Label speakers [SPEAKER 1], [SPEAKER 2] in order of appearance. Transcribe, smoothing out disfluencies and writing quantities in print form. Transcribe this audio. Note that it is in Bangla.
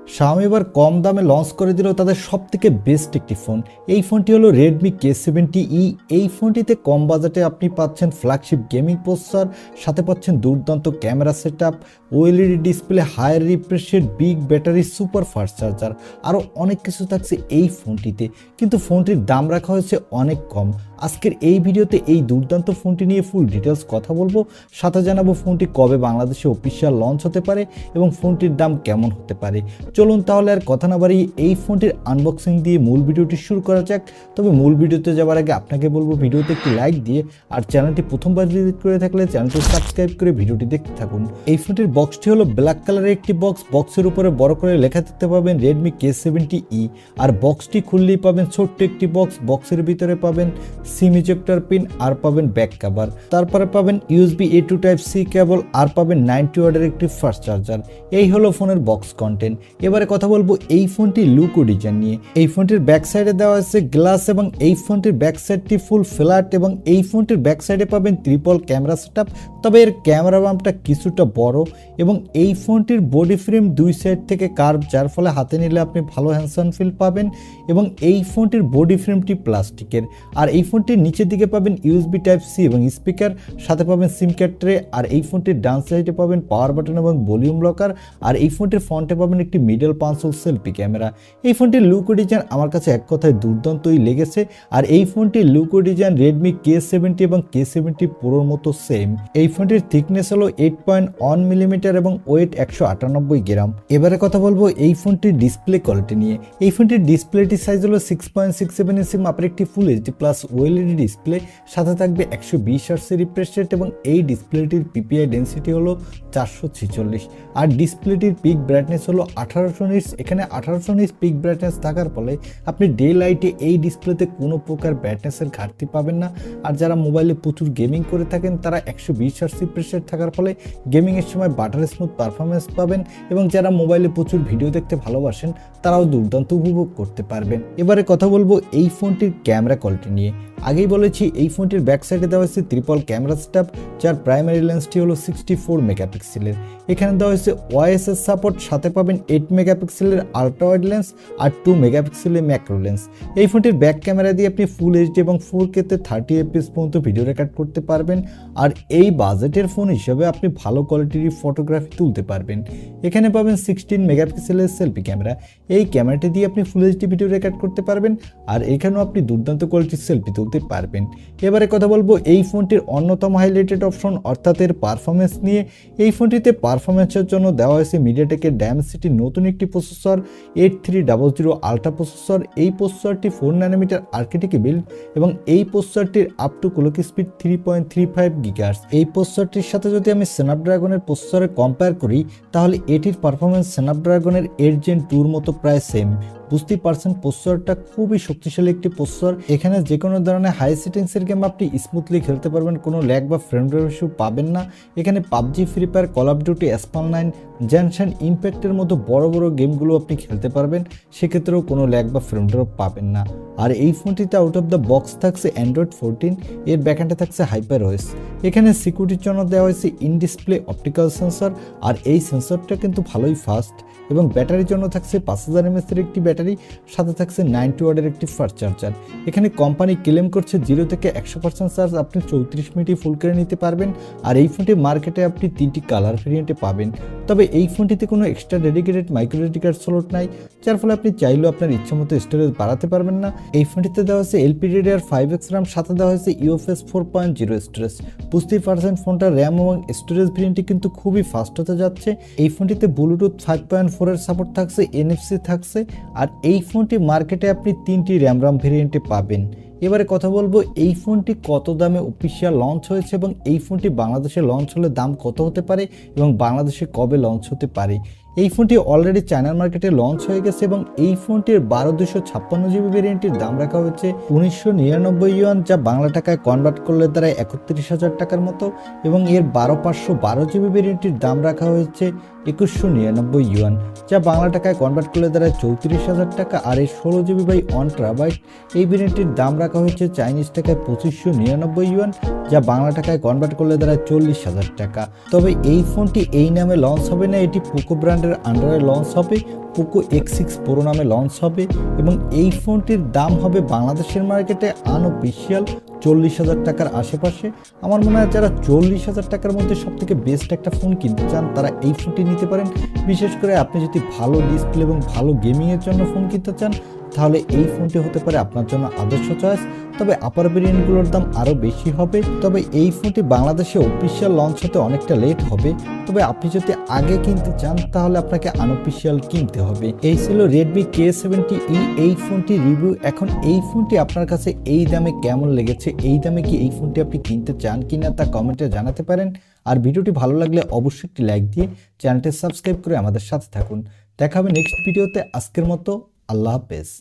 [SPEAKER 1] Xiaomi এবার কম দামে লঞ্চ করে দিল তাদের সবথেকে বেস্ট একটি ফোন। এই ফোনটি হলো Redmi K70e। এই ফোনটিতে কম বাজেটে আপনি পাচ্ছেন ফ্ল্যাগশিপ গেমিং প্রসেসর, সাথে পাচ্ছেন দুর্দান্ত camera setup, OLED display, higher refresh rate, big battery, super fast charger, আরও অনেক কিছু থাকছে এই ফোনটিতে। কিন্তু ফোনটির দাম রাখা হয়েছে অনেক কম। আজকের এই ভিডিওতে এই দুর্দান্ত ফোনটি নিয়ে ফুল ডিটেলস কথা বলবো, সাথে জানাবো ফোনটি কবে বাংলাদেশে অফিসিয়াল লঞ্চ হতে পারে এবং ফোনটির দাম কেমন হতে পারে। চলুন তাহলে আর কথা না বাড়িয়ে এই ফোনটির আনবক্সিং দিয়ে মূল ভিডিওটি শুরু করা যাক। তবে মূল ভিডিওতে যাওয়ার আগে আপনাকে বলবো ভিডিওতে একটি লাইক দিয়ে আর চ্যানেলটি প্রথমবার ভিজিট করে থাকলে চ্যানেলটি সাবস্ক্রাইব করে ভিডিওটি দেখতে থাকুন। এই ফোনটির বক্সটি হলো ব্ল্যাক কালারের একটি বক্স। বক্সের উপরে বড় করে লেখা দেখতে পাবেন Redmi K70e। আর বক্সটি খুললেই পাবেন ছোট্ট একটি বক্স। বক্সের ভিতরে পাবেন সিম ইজেক্টর পিন আর পাবেন ব্যাক কভার, তারপরে পাবেন USB A to Type C কেবল আর পাবেন 90 ওয়াটের একটি ফাস্ট চার্জার। এই হলো ফোনের বক্স কন্টেন্ট। এবারে কথা বলবো এই ফোনটির লুক ও ডিজাইন নিয়ে। এই ফোনটির ব্যাক সাইডে দেওয়া আছে গ্লাস এবং এই ফোনটির ব্যাক সাইডটি ফুল ফ্ল্যাট এবং এই ফোনটির ব্যাক সাইডে পাবেন ট্রিপল ক্যামেরা সেটআপ। তবে এর ক্যামেরা বাম্পটা কিছুটা বড় এবং এই ফোনটির বডি ফ্রেম দুই সাইড থেকে কার্ভ, যার ফলে হাতে নিলে আপনি ভালো হ্যান্ডসাম ফিল পাবেন। এবং এই ফোনটির বডি ফ্রেমটি প্লাস্টিকের। আর এই ফোনটির নিচের দিকে পাবেন USB Type C এবং স্পিকার, সাথে পাবেন সিম কার্ড ট্রে। আর এই ফোনটির ডান সাইডে পাবেন পাওয়ার বাটন এবং ভলিউম লকার। আর এই ফোনটির ফ্রন্টে পাবেন একটি মিডল পাঞ্চল সেলফি ক্যামেরা। এই ফোনটির লুক ও ডিজাইন আমার কাছে এক কথায় দুর্দান্তই লেগেছে। আর এই ফোনটির লুক ও ডিজাইন Redmi K70 এবং K70 Proর মতো সেম। এই ফোনটির থিকনেস হলো 8.1 মিলিমিটার এবং ওয়েট 198 গ্রাম। এবারে কথা বলবো এই ফোনটির ডিসপ্লে কোয়ালিটি নিয়ে। এই ফোনটির ডিসপ্লেটি সাইজ হলো 6.67 ইঞ্চি মাপের একটি ফুল HD প্লাস OLED ডিসপ্লে, সাথে থাকবে 120 Hz রিফ্রেশ রেট এবং এই ডিসপ্লেটির PPI ডেন্সিটি হলো 446। আর ডিসপ্লেটির পিক ব্রাইটনেস হলো 1800 নিটস। এখানে 1800 নিটস পিক ব্রাইটনেস থাকার ফলে আপনি ডে লাইটে এই ডিসপ্লেতে কোনো প্রকার ব্রাইটনেসের ঘাটতি পাবেন না। আর যারা মোবাইলে প্রচুর গেমিং করে থাকেন তারা 120 Hz রিফ্রেশ রেট থাকার ফলে গেমিংয়ের সময় বাটার স্মুথ পারফরমেন্স পাবেন এবং যারা মোবাইলে প্রচুর ভিডিও দেখতে ভালোবাসেন তারাও দুর্দান্ত উপভোগ করতে পারবেন। এবারে কথা বলবো এই ফোনটির ক্যামেরা কোয়ালিটি নিয়ে। আগেই বলেছি এই ফোনটির ব্যাক সাইডে দেওয়া হয়েছে ট্রিপল ক্যামেরা সেটআপ, যার প্রাইমারি লেন্সটি হলো 64 মেগাপিক্সেলের। এখানে দেওয়া হয়েছে OIS সাপোর্ট, সাথে পাবেন 8 মেগাপিক্সেলের আলট্রা ওয়াইড লেন্স আর 2 মেগাপিক্সেলের ম্যাক্রো লেন্স। এই ফোনটির ব্যাক ক্যামেরা দিয়ে আপনি ফুল HD এবং 4K তে 30 FPS পর্যন্ত ভিডিও রেকর্ড করতে পারবেন। আর এই বাজেটের ফোন হিসেবে আপনি ভালো কোয়ালিটির ফটোগ্রাফি তুলতে পারবেন। এখানে পাবেন 16 মেগাপিক্সেলের সেলফি ক্যামেরা। এই ক্যামেরাটি দিয়ে আপনি ফুল HD ভিডিও রেকর্ড করতে পারবেন আর এখানেও আপনি দুর্দান্ত কোয়ালিটির সেলফি তুলতে পারবেন। এবারে কথা বলবো এই ফোনটির অন্যতম হাইলাইটেড অপশন অর্থাৎ এর পারফরমেন্স নিয়ে। এই ফোনটিতে পারফরমেন্সের জন্য দেওয়া হয়েছে মিডিয়াটেকের ডায়মেনসিটির নতুন একটি প্রসেসর 8300 আলট্রা প্রসেসর। এই প্রসেসরটি 4 ন্যানোমিটার আর্কিটেক্টে বিল্ড এবং এই প্রসেসরটির up to clock speed 3.35 gigahertz. এই প্রসেসরটির সাথে যদি আমি স্ন্যাপড্রাগনের প্রসেসরে কম্পেয়ার করি তাহলে এটির পারফরমেন্স স্ন্যাপড্রাগনের 8 Gen 2 মতো প্রায় সেম। বুঝতেই পারছেন প্রসেসরটা খুবই শক্তিশালী একটি প্রসেসর। এখানে যে কোনো ধরনের হাই সেটিংসের গেম আপনি স্মুথলি খেলতে পারবেন, কোনো ল্যাগ বা ফ্রেম ড্রপ ইস্যু পাবেন না। এখানে PUBG, free fire, call of duty, Asphalt 9, Genshin ইম্প্যাক্টের মতো বড় বড় গেমগুলো আপনি খেলতে পারবেন, সেক্ষেত্রেও কোনো ল্যাগ বা ফ্রেম ড্রপ পাবেন না। আর এই ফোনটিতে আউট অফ দ্য বক্স থাকছে Android 14, এর ব্যাকএন্ডে থাকছে HyperOS। এখানে সিকিউরিটির জন্য দেওয়া হয়েছে ইন ডিসপ্লে অপটিক্যাল সেন্সর। আর এই সেন্সরটা কিন্তু ভালোই ফাস্ট এবং ব্যাটারির জন্য থাকছে 5000 mAh এর একটি ব্যাটারি, সাথে থাকছে 90 ওয়াটের একটি ফাস্ট চার্জার। এখানে কোম্পানি ক্লেম করছে 0 থেকে 100% চার্জ আপনি 34 মিনিটে ফুল করে নিতে পারবেন। আর এই ফোনটি মার্কেটে আপনি 3টি কালার ভেরিয়েন্টে পাবেন। তবে এই ফোনটিতে কোনো extra dedicated micro SD card slot নাই, যার ফলে আপনি চাইলেও আপনার ইচ্ছা মতো স্টোরেজ বাড়াতে পারবেন না। এই ফোনটিতে দেওয়া হয়েছে LPDDR5X RAM, সাথে দেওয়া হয়েছে UFS 4.0 স্টোরেজ। বুঝতেই পারছেন ফোনটার র্যাম এবং স্টোরেজ ভেরিয়েন্টটি কিন্তু খুবই ফাস্ট হতে যাচ্ছে। এই ফোনটিতে ব্লুটুথ 5.4 এর সাপোর্ট থাকছে, NFC থাকছে। আর এই ফোনটি মার্কেটে আপনি 3টি RAM ভেরিয়েন্টে পাবেন। এবারে কথা বলবো এই ফোনটি কত দামে অফিসিয়াল লঞ্চ হয়েছে এবং এই ফোনটি বাংলাদেশে লঞ্চ হলে দাম কত হতে পারে এবং বাংলাদেশে কবে লঞ্চ হতে পারে। এই ফোনটি অলরেডি চায়নার মার্কেটে লঞ্চ হয়ে গেছে এবং এই ফোনটির 12256GB ভেরিয়েন্টের দাম রাখা হয়েছে 1999 ইউয়ান, যা বাংলা টাকায় কনভার্ট করলে দাঁড়ায় 31,000 টাকার মতো। এবং এর 12512GB ভেরিয়েন্টের দাম রাখা হয়েছে 2199 ইউয়ান, যা বাংলা টাকায় কনভার্ট করলে দাঁড়ায় 34,000 টাকা। আর এই 16GB বাই 1 টেরাবাইট এই ভেরিয়েন্টের দাম রাখা হয়েছে চাইনিজ টাকায় 2599 ইউয়ান, যা বাংলা টাকায় কনভার্ট করলে দাঁড়ায় 40,000 টাকা। তবে এই ফোনটি এই নামে লঞ্চ হবে না, এটি পোকো ব্র্যান্ড ব্র্যান্ডের আন্ডারে লঞ্চ হবে, পোকো X6 প্রো নামে লঞ্চ হবে এবং এই ফোনটির দাম হবে বাংলাদেশের মার্কেটে আনঅফিশিয়াল 40,000 টাকার আশেপাশে। আমার মনে হয় যারা 40,000 টাকার মধ্যে সবথেকে বেস্ট একটা ফোন কিনতে চান তারা এই ফোনটি নিতে পারেন। বিশেষ করে আপনি যদি ভালো ডিসপ্লে এবং ভালো গেমিংয়ের জন্য ফোন কিনতে চান তাহলে এই ফোনটি হতে পারে আপনার জন্য আদর্শ চয়েস। তবে আপার ভেরিয়েন্টগুলোর দাম আরও বেশি হবে। তবে এই ফোনটি বাংলাদেশে অফিসিয়াল লঞ্চ হতে অনেকটা লেট হবে। তবে আপনি যদি আগে কিনতে চান তাহলে আপনাকে আনঅফিসিয়াল কিনতে হবে। এই ছিল Redmi K70e এই ফোনটি রিভিউ। এখন এই ফোনটি আপনার কাছে এই দামে কেমন লেগেছে, এই দামে কি এই ফোনটি আপনি কিনতে চান কিনা তা কমেন্টে জানাতে পারেন। আর ভিডিওটি ভালো লাগলে অবশ্যই একটি লাইক দিয়ে চ্যানেলটি সাবস্ক্রাইব করে আমাদের সাথে থাকুন। দেখা হবে নেক্সট ভিডিওতে। আজকের মতো আল্লাহ হাফেজ।